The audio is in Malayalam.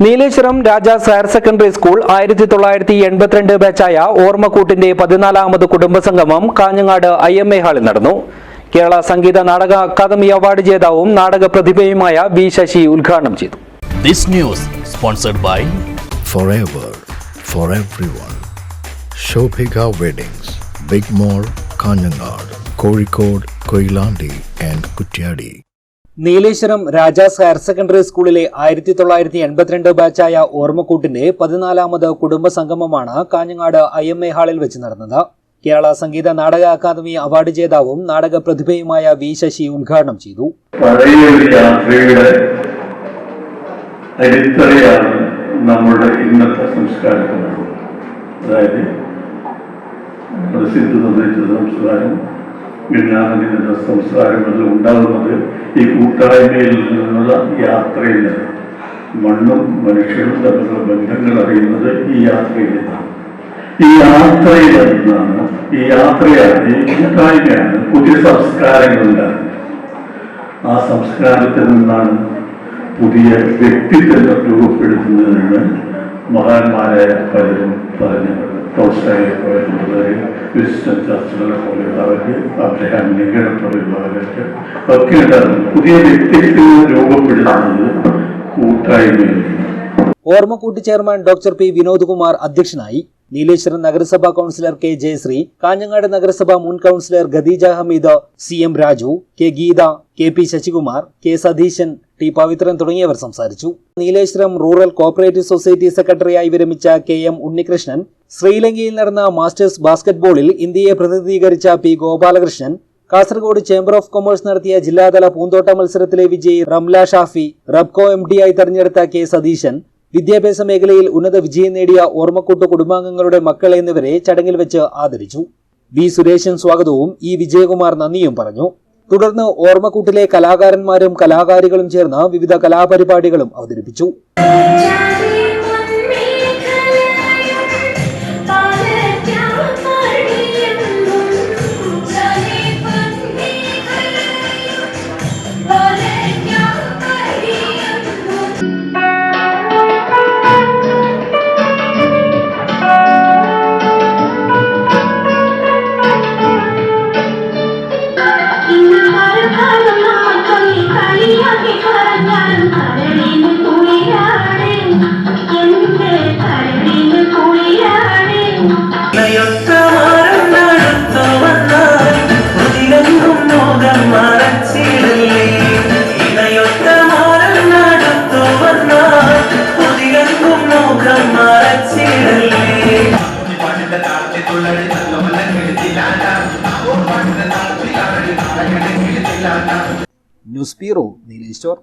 Nileshwaram Rajas higher secondary school 1982 ബാച്ചായ ഓർമ്മക്കൂട്ടിന്റെ 14ാമത് കുടുംബസംഗമം കാഞ്ഞങ്ങാട് IMA ഹാളിൽ നടന്നു. കേരള സംഗീത നാടക അക്കാദമി അവാർഡ് ജേതാവും നാടക പ്രതിഭയുമായ ബി ശശി ഉദ്ഘാടനം ചെയ്തു. This news sponsored by Forever for everyone. Shobhika Weddings, Big Mall, Kanjangad, Kozhikode, Koilandi and Kuttiyadi. Nileshwaram Rajas higher secondary സ്കൂളിലെ 1982 ബാച്ചായ ഓർമ്മക്കൂട്ടിന്റെ 14ാമത് കുടുംബസംഗമമാണ് കാഞ്ഞങ്ങാട് IMA ഹാളിൽ വെച്ച് നടന്നത്. കേരള സംഗീത നാടക അക്കാദമി അവാർഡ് ജേതാവും നാടക പ്രതിഭയുമായ വി ശശി ഉദ്ഘാടനം ചെയ്തു. നമ്മുടെ ഇന്നത്തെ സംസ്കാരത്തിനാണ്, അതായത് സിദ്ധു നിർദ്ദേശിച്ച സംസ്കാരം, വിജ്ഞാനത്തിന്റെ സംസ്കാരമെല്ലാം ഉണ്ടാകുന്നത് ഈ കൂട്ടായ്മയിൽ നിന്നുള്ള യാത്രയിൽ നിന്നാണ്. മണ്ണും മനുഷ്യരും തമ്മിലുള്ള ബന്ധങ്ങൾ അറിയുന്നത് ഈ യാത്രയിൽ നിന്നാണ്. ഈ യാത്രയിൽ നിന്നാണ്, ഈ യാത്രയാണ്, ഈ കൂട്ടായ്മയാണ് പുതിയ സംസ്കാരങ്ങൾ ഉണ്ടാകുന്നത്. ആ സംസ്കാരത്തിൽ നിന്നാണ് പുതിയ വ്യക്തിത്വം രൂപപ്പെടുത്തുന്നതെന്ന് മഹാന്മാരായ പലരും പറഞ്ഞിട്ടുണ്ട്. ടോൾസ്റ്റോയെ പോലുള്ളവർ, വിൻസ്റ്റൺ ചർച്ചിലെ പോലെയുള്ളവർക്ക്, അബ്രഹാം ലിങ്കനെ പോലെയുള്ളവർക്ക് ഒക്കെ ഉണ്ടാകുന്നത് പുതിയ വ്യക്തിത്വം രൂപപ്പെടുത്തുന്നത് കൂട്ടായ്മയിൽ. ഓർമ്മക്കൂട്ട് chairman doctor P Vinod Kumar അധ്യക്ഷനായി. നീലേശ്വരം നഗരസഭാ കൌൺസിലർ കെ ജയശ്രീ, കാഞ്ഞങ്ങാട് നഗരസഭ മുൻ councillor Khadeeja Hameed, CM Raju, K Geetha, KP Sasikumar, K Satheesan, T Pavithran തുടങ്ങിയവർ സംസാരിച്ചു. നീലേശ്വരം റൂറൽ കോഓപ്പറേറ്റീവ് സൊസൈറ്റി സെക്രട്ടറിയായി വിരമിച്ച KM ഉണ്ണികൃഷ്ണൻ, ശ്രീലങ്കയിൽ നടന്ന മാസ്റ്റേഴ്സ് ബാസ്കറ്റ്ബോളിൽ ഇന്ത്യയെ പ്രതിനിധീകരിച്ച P Gopalakrishnan, Kasaragod chamber of commerce നടത്തിയ ജില്ലാതല പൂന്തോട്ട മത്സരത്തിലെ വിജയി റംല ഷാഫി, റബ്കോ MD ആയി തെരഞ്ഞെടുത്ത K സതീശൻ, വിദ്യാഭ്യാസ മേഖലയിൽ ഉന്നത വിജയം നേടിയ ഓർമ്മക്കൂട്ട് കുടുംബാംഗങ്ങളുടെ മക്കൾ എന്നിവരെ ചടങ്ങിൽ വെച്ച് ആദരിച്ചു. B സുരേശൻ സ്വാഗതവും E വിജയകുമാർ നന്ദിയും പറഞ്ഞു. തുടർന്ന് ഓർമ്മക്കൂട്ടിലെ കലാകാരന്മാരും കലാകാരികളും ചേർന്ന് വിവിധ കലാപരിപാടികളും അവതരിപ്പിച്ചു. News bureau, Nileshwaram.